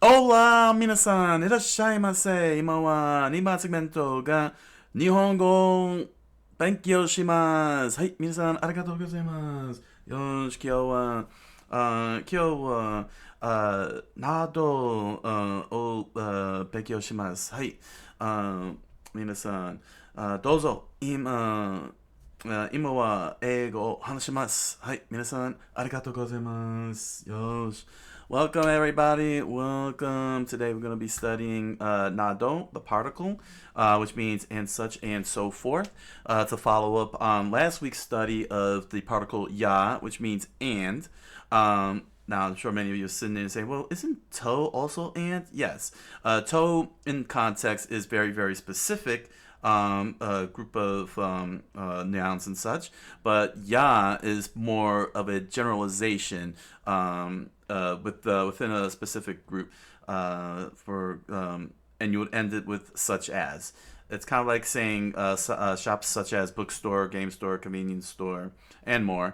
Hola, 皆さん、いらっしゃいませ。今は2番セグメントが日本語を勉強します。はい、皆さん、ありがとうございます。よし、今日は、などを勉強します。はい、皆さん、どうぞ、今は英語を話します。はい、皆さん、ありがとうございます。よし。Welcome, everybody. Welcome. Today we're going to be studying nado, the particle, which means and such and so forth, to follow up on last week's study of the particle ya, which means and. Now, I'm sure many of you are sitting there and saying, well, isn't to also and? Yes. To in context is very, very specific. A group of nouns and such, but ya is more of a generalization within a specific group and you would end it with such as. It's kind of like saying shops such as bookstore, game store, convenience store, and more.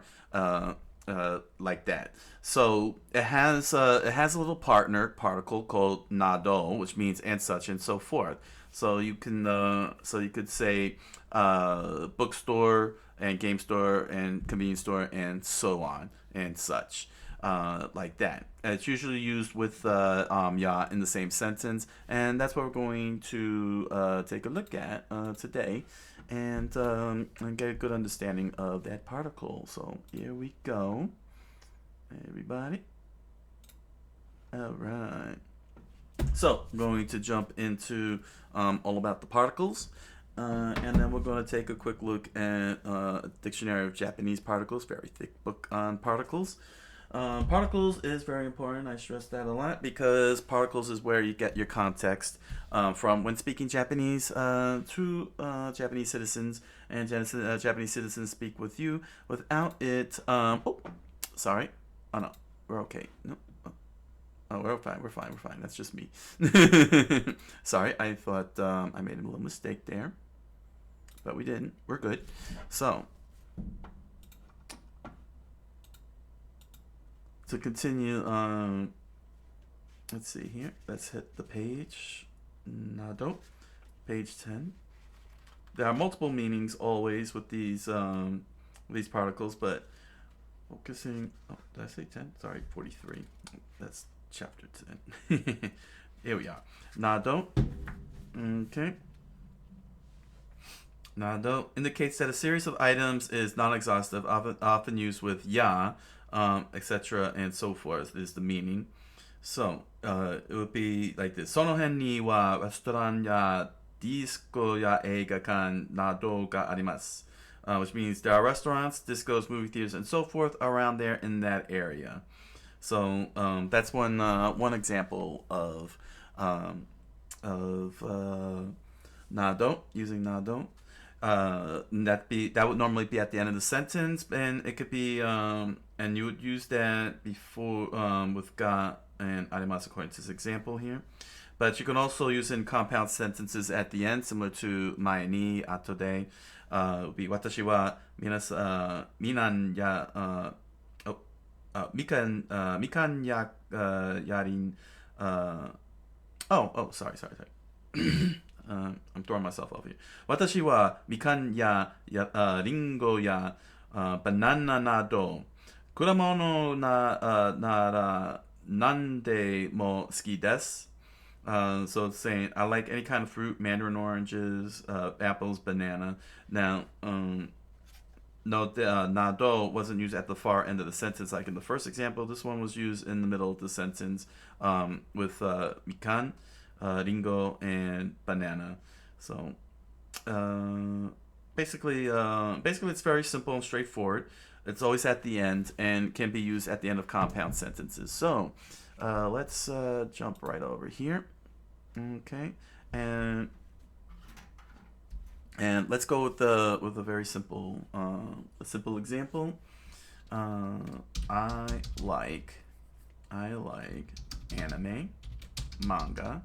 Like that. So it has a little particle called nado, which means and such and so forth. So you could say bookstore and game store and convenience store and so on and such. Like that. And it's usually used with ya in the same sentence, and that's what we're going to take a look at today, and get a good understanding of that particle. So here we go, everybody. All right. So I'm going to jump into all about the particles. And then we're going to take a quick look at a dictionary of Japanese particles, very thick book on particles. Particles is very important. I stress that a lot because particles is where you get your context from when speaking Japanese to Japanese citizens, and Japanese citizens speak with you without it. Oh, sorry. Oh no, we're okay. No. Oh, we're fine. We're fine. We're fine. That's just me. Sorry, I thought I made a little mistake there, but we didn't. We're good. So, to continue, let's see here. Let's hit the page. Nado, page 10. There are multiple meanings always with these particles, but focusing. Oh, did I say 10? Sorry, 43. That's chapter 10. Here we are. Nado. Okay. Nado indicates that a series of items is non-exhaustive, often used with ya, etc., and so forth, is the meaning. So, it would be like this. その辺にはレストランやディスコや映画館などがあります。Which means there are restaurants, discos, movie theaters, and so forth around there in that area. So that's one example of nado, using nado. That would normally be at the end of the sentence, and it could be and you would use that before with ga and arimasu according to this example here. But you can also use it in compound sentences at the end, similar to mae ni, ato de. Would be watashi wa minan ya mikan ya yarin. Sorry. I'm throwing myself off here. 私はみかんリンゴやバナナなど果物なら何でも好きです。So it's saying I like any kind of fruit, mandarin oranges, apples, banana. Now, no, nado wasn't used at the far end of the sentence like in the first example. This one was used in the middle of the sentence with mikan, ringo, and banana. So basically, it's very simple and straightforward. It's always at the end and can be used at the end of compound sentences. So let's jump right over here. Okay, and let's go with a very simple example. I like anime, manga,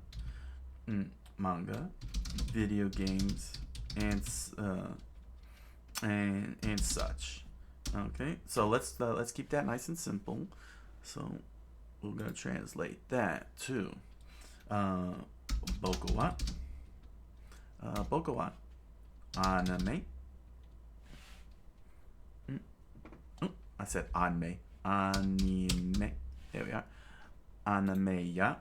video games, and such. Okay, so let's keep that nice and simple. So we're gonna translate that to 僕は、僕はアニメ、I said anime. Anime. There we are. Anime ya.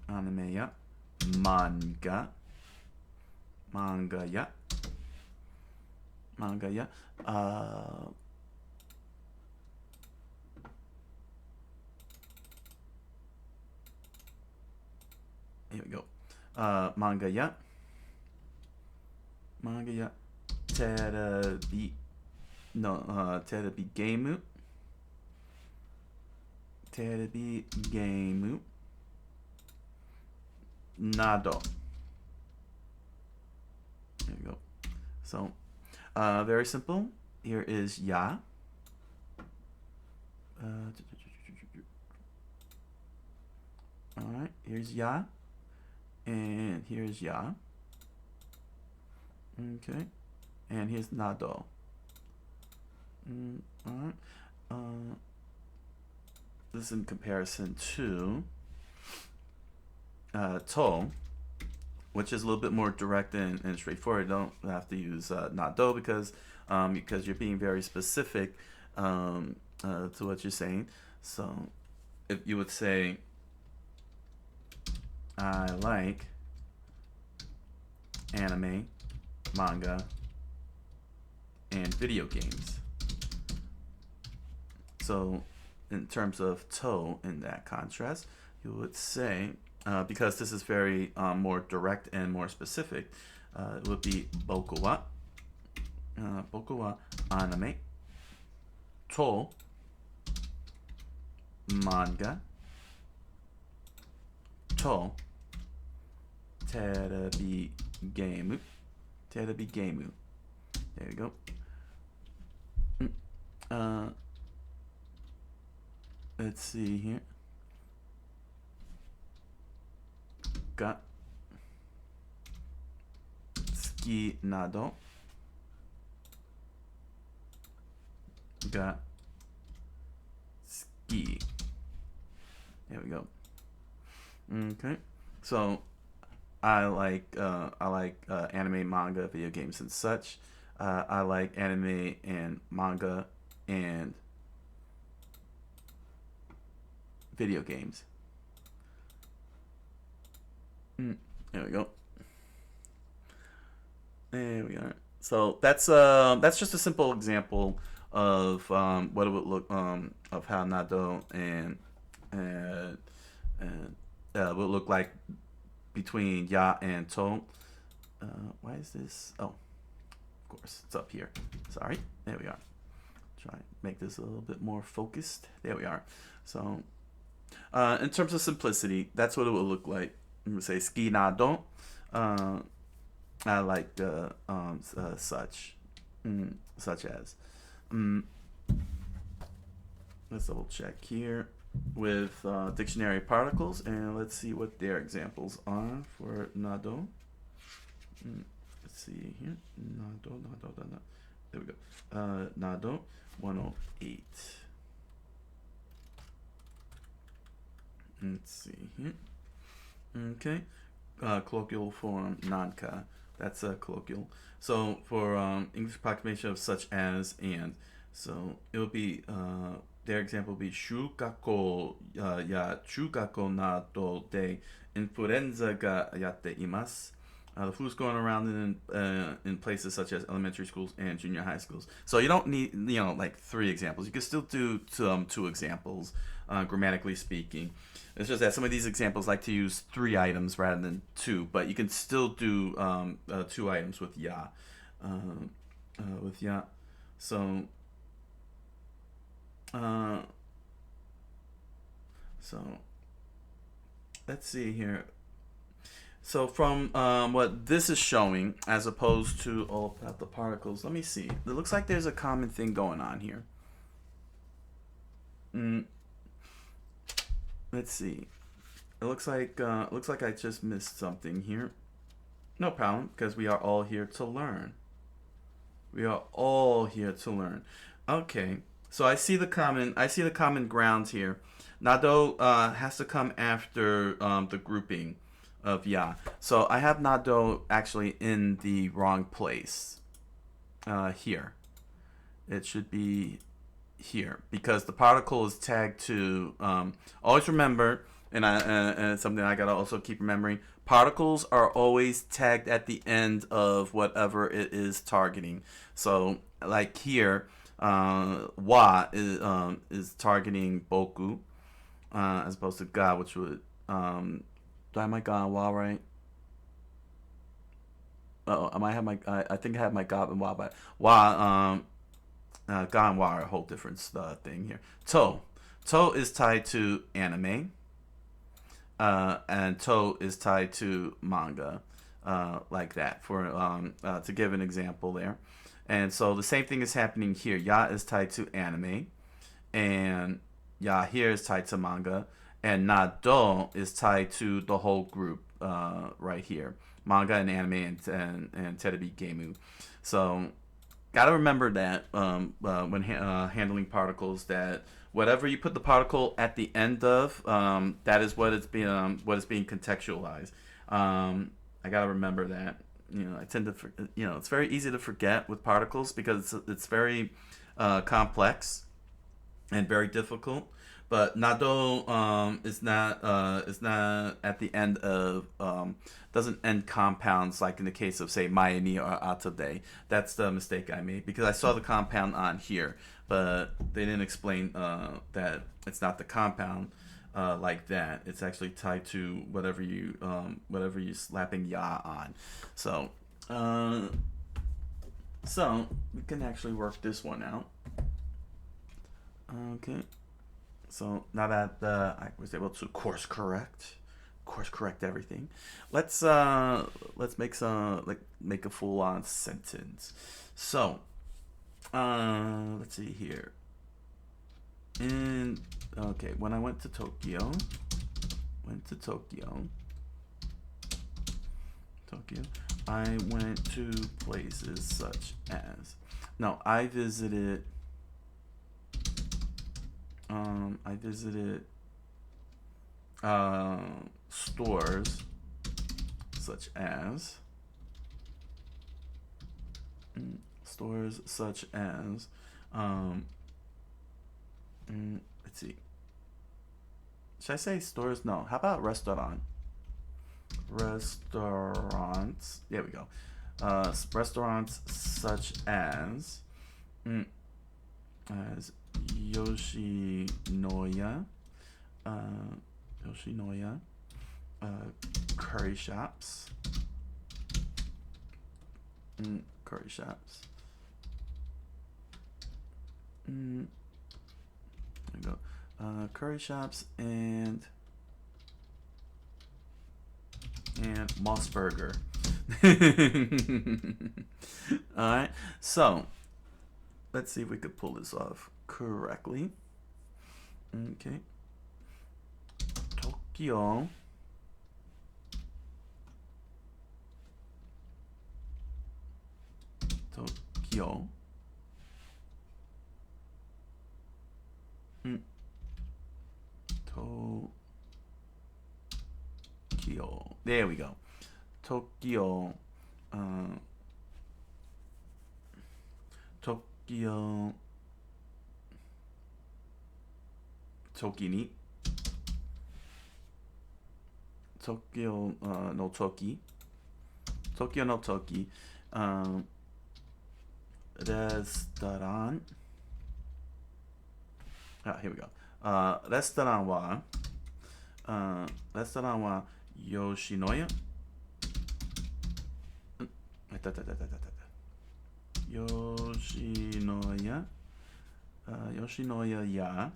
Anime ya. Manga. Manga ya. Manga ya. Here we go. Manga ya. Manga ya. テレビ no, テレビゲームテレビゲームなど There you go. So, very simple. Here is ya. Alright, here's ya. And here's ya. Okay. And here's nado. Alright. This is in comparison to to, which is a little bit more direct and straightforward. You don't have to use nado because you're being very specific to what you're saying. So if you would say, I like anime, manga, and video games. So in terms of to, in that contrast, you would say, because this is very more direct and more specific, it would be boku wa anime, to manga, to terebi game. Terebi game. There you go. Let's see here. Got ski nado. Got ski. There we go. Okay. So I like anime, manga, video games, and such. I like anime and manga and video games. There we go. There we are. So that's just a simple example of what it would look of how nado and would look like between ya and to. Why is this? Oh, of course, it's up here. Sorry. There we are. Try and make this a little bit more focused. There we are. So, in terms of simplicity, that's what it would look like. We would say ski nado. I like such as. Let's double check here with dictionary particles, and let's see what their examples are for nado. Let's see here. Nado. There we go. Nado 108. Let's see here. Okay. Colloquial form nanka. That's a colloquial. So for English approximation of such as and, so it would be their example would be shukako ya chukako nado de influenza ga yatte imasu. The flu's going around in places such as elementary schools and junior high schools. So you don't need like 3 examples. You can still do 2 examples, grammatically speaking. It's just that some of these examples like to use 3 items rather than 2, but you can still do 2 items with ya. So let's see here. So from what this is showing, as opposed to all of the particles, let me see. It looks like there's a common thing going on here. Let's see. It looks like I just missed something here. No problem, because we are all here to learn. We are all here to learn. Okay. So I see the common ground here. Nado has to come after the grouping of ya. So I have nado actually in the wrong place here. It should be here because the particle is tagged to. Always remember, and it's something I gotta also keep remembering. Particles are always tagged at the end of whatever it is targeting. So like here, wa is targeting boku as opposed to ga, which would do I have my ga and wa right? Oh, I might have my. I think I have my ga and wa, but wa ga and wa are a whole different thing here. To is tied to anime, and to is tied to manga, like that. For to give an example there, and so the same thing is happening here. Ya is tied to anime, and ya here is tied to manga, and nado is tied to the whole group right here, manga and anime and terebi gemu. So gotta remember that when handling particles, that whatever you put the particle at the end of, that is what it's being contextualized. I gotta remember that. I tend to it's very easy to forget with particles because it's very complex and very difficult. But nado is not at the end of doesn't end compounds like in the case of say mayani or atabe. That's the mistake I made because I saw the compound on here, but they didn't explain that it's not the compound like that. It's actually tied to whatever you're slapping ya on. So we can actually work this one out. Okay. So now that I was able to course correct everything, let's make a full on sentence. So let's see here. When I went to Tokyo, I went to places such as. No, I visited stores such as let's see. Should I say stores? No. How about restaurant? Restaurants. There we go. Restaurants such as Yoshinoya, curry shops, curry shops. There we go. Curry shops and Moss Burger. All right, so let's see if we could pull this off correctly. Okay. Tokyo. Tokyo. There we go. Tokyo. Tokyo. Toki ni. Tokyo no Toki. Tokyo no Toki. Restaurant. Here we go. Restaurant wa Yoshinoya. Yoshinoya. Yoshinoya ya.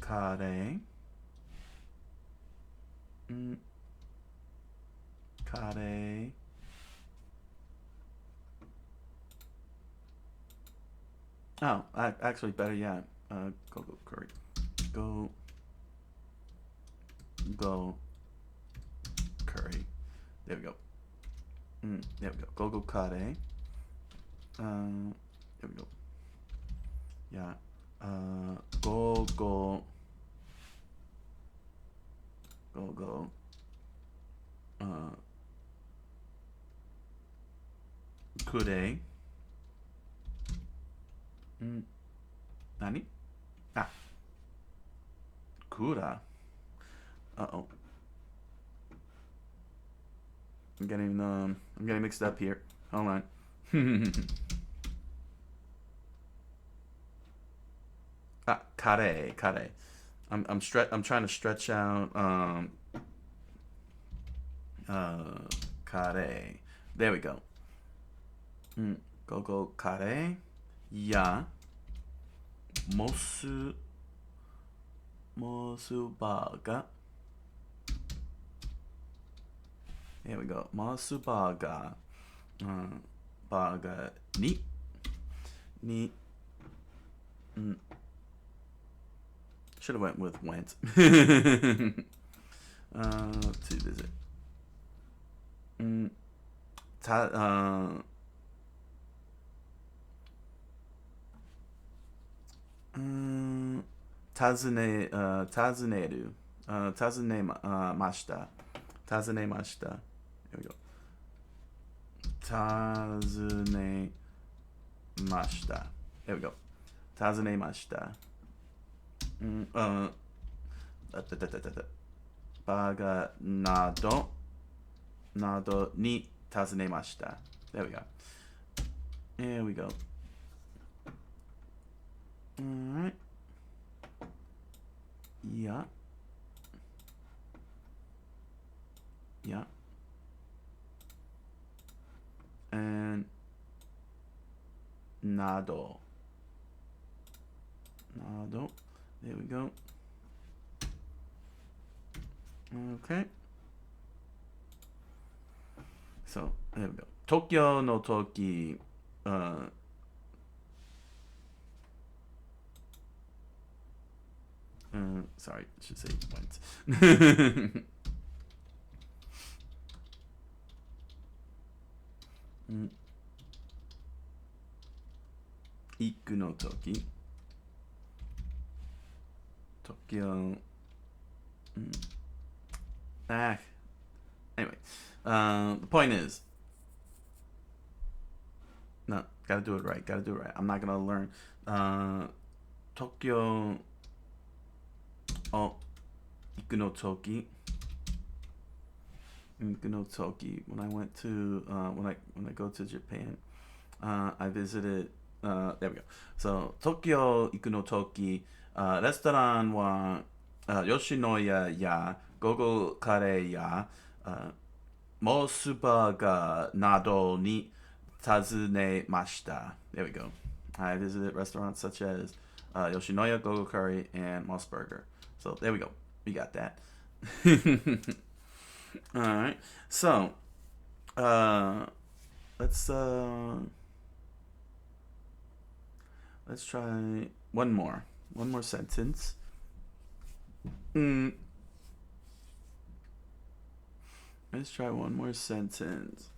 Kare. Kare. Oh, actually, better yet. Go curry. Go curry. There we go. There we go. Go curry. Here we go. Yeah. Go, go. Go, go. Kure. Nani? Ah. Kura. Uh-oh. I'm getting mixed up here. Hold on. Kare. I'm trying to stretch out kare. There we go. Go kare. Ya. Mosu baga. There we go. Mosu baga. Baga ni. Should have went with went. To visit. Tazuneru. Tazunemashita. Tazunemashita. Here we go. Tazunemashita. There we go. Tazunemashita. Baga nado ni tazunemashita. There we go. There we go. Alright. Yeah. And nado. There we go. Okay. So there we go. Tokyo no toki. Sorry, I should say went. Iku no toki. Tokyo. Anyway, the point is, no, gotta do it right. I'm not gonna learn Tokyo. Oh, iku no toki. When I went to when I go to Japan, I visited. There we go. So Tokyo iku no toki, レストランは吉野家やゴゴカレーやモスバーガーなどに訪ねました。There we go. I visited restaurants such as Yoshinoya, Gogo Curry, and Moss Burger. So there we go. We got that. All right. So let's try one more sentence. Let's try one more sentence.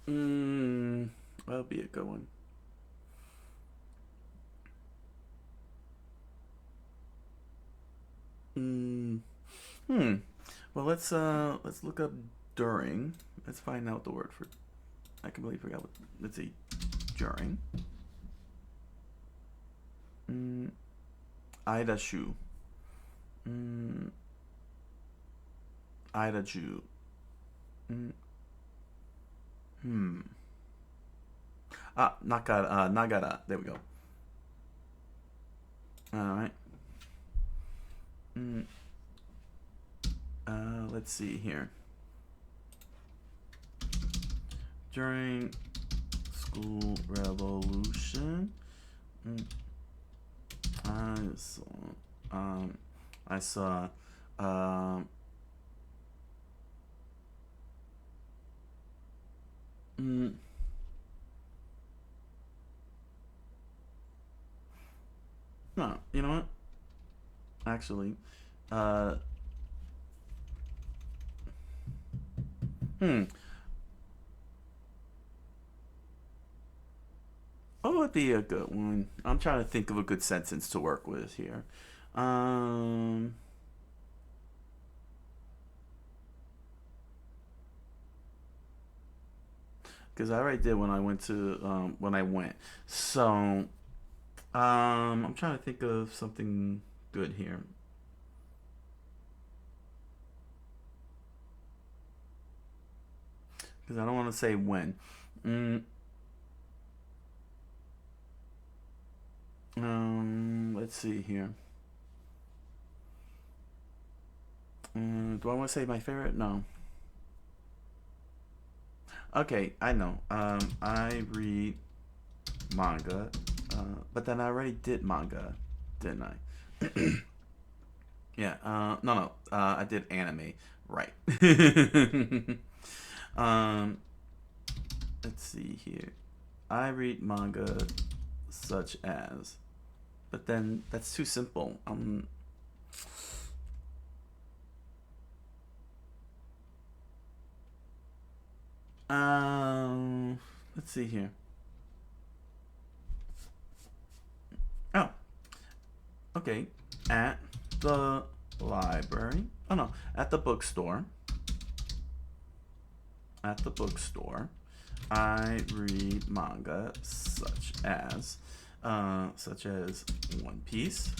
That'll be a good one. Well, let's look up during. Let's find out the word for. I completely forgot what. Let's see, during. Ida Shu. Ida Ju. Nagara. There we go. All right. Let's see here. During school revolution, I saw no, you know what? Actually, what would be a good one? I'm trying to think of a good sentence to work with here. Um, because I already did when I went to when I went. So I'm trying to think of something good here. Because I don't want to say when. Mm, let's see here. Do I want to say my favorite? No. Okay, I know. I read manga, but then I already did manga, didn't I? Yeah. No, no. I did anime. Right. um, let's see here. I read manga such as, but then that's too simple. Let's see here. Oh, okay. At the library. Oh no, at the bookstore. At the bookstore, I read manga such as One Piece,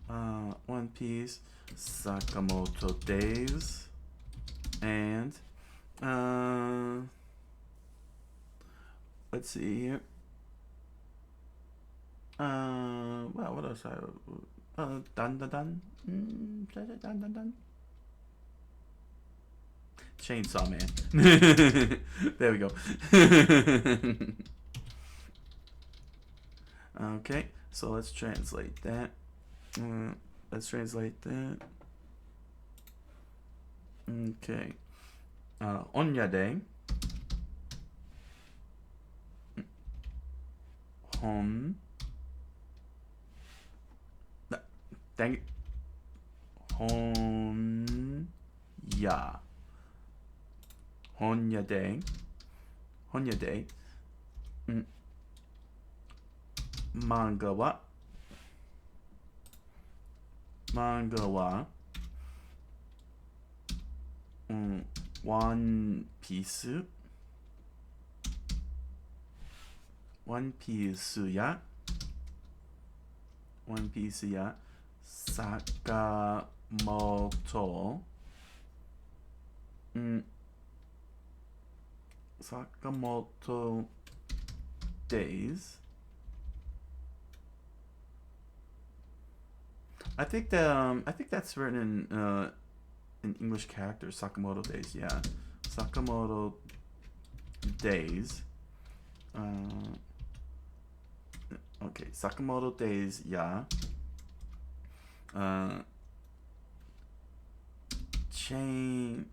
One Piece, Sakamoto Days, and let's see here. Well, what else? Dun dun dun. Dun dun dun dun. Chainsaw Man. There we go. Okay, so let's translate that. Let's translate that. Okay. Onya de hon. Dang it. Hon ya. Honya de. Honya de. Manga wa. Manga wa. One Piece. One Piece ya. One Piece ya. Sakamoto. Sakamoto Days. I think that's written in English characters. Sakamoto Days, yeah. Sakamoto Days. Okay, Sakamoto Days, yeah. Chain.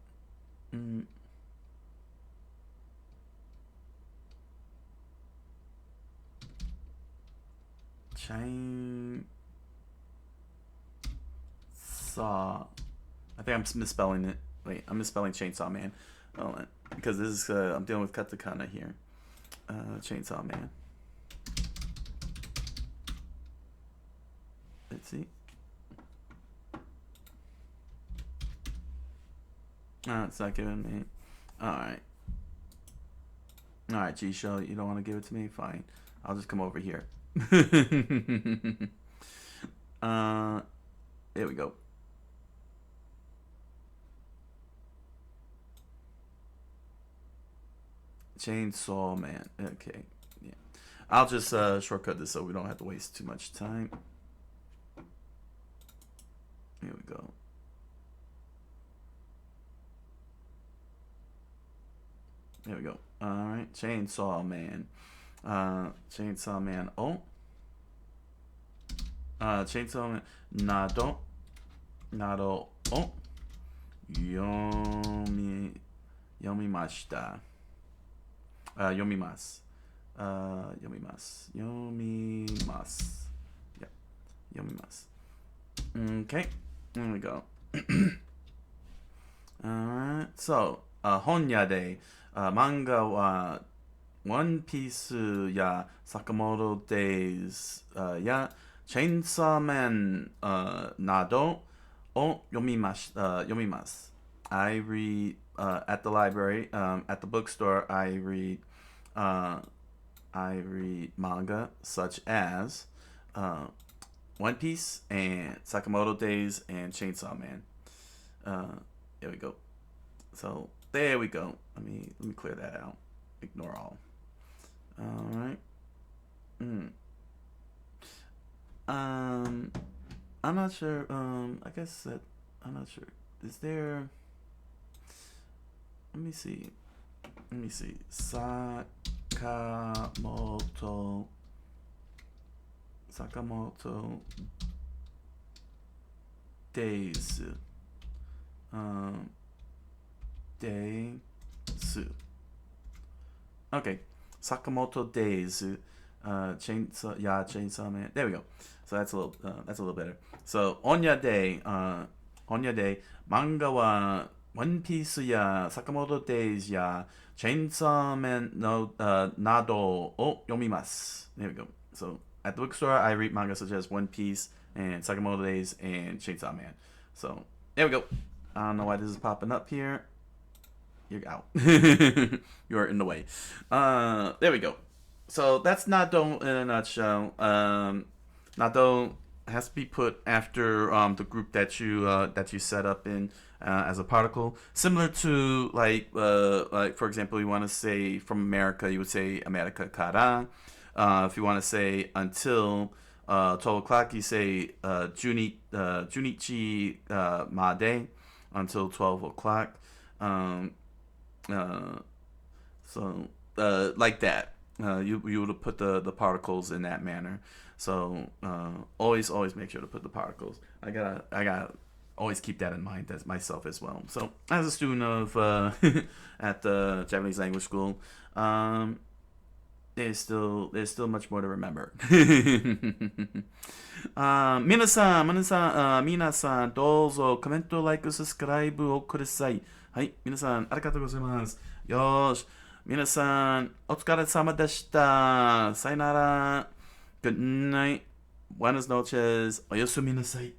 Chain saw. I think I'm misspelling it. Wait, I'm misspelling Chainsaw Man. Hold on, because this is I'm dealing with katakana here. Chainsaw Man. Let's see. It's not giving me. Alright. Alright, G-Show, you don't want to give it to me? Fine. I'll just come over here. Here we go. Chainsaw Man. Okay. Yeah. I'll just shortcut this so we don't have to waste too much time. Here we go. There we go. Alright. Chainsaw Man. Chainsaw Man. Oh. Chainsaw Man. Nado. Nado. Oh. Yomimashita. Yomimasu. Yomimasu. Yeah. Yomimasu. Okay. There we go. Alright. So, Honya de manga wa One Piece や坂本 Days やチェーンソーマンなどを読みます。I read at the library, at the bookstore. Uh, I read manga such as One Piece and Sakamoto Days and Chainsaw Man. There we go. So there we go. Let me clear that out. Ignore all. All right. I'm not sure. I guess that I'm not sure. Is there? Let me see. Sakamoto Days. Days. Okay. Sakamoto Days. Chainsaw Man. There we go. So that's a little better. So Onya Day. Manga wa One Piece や Sakamoto Days や Chainsaw Man no などを読みます. There we go. So at the bookstore, I read manga such as One Piece and Sakamoto Days and Chainsaw Man. So there we go. I don't know why this is popping up here. You're out. You're in the way. There we go. So that's Nado in a nutshell. Nado has to be put after the group that you set up in as a particle, similar to like for example, you want to say from America, you would say America kara. If you want to say until 12 o'clock, you say junichi made, until 12 o'clock. So like that. You would put the particles in that manner. So always make sure to put the particles. I gotta always keep that in mind as myself as well. So as a student of at the Japanese language school, there's still much more to remember. 皆さんどうぞコメント、like、サブスクライブをください。はい、皆さんありがとうございます。よし、皆さんお疲れ様でした。さよなら。Good night. Buenas noches. おやすみなさい。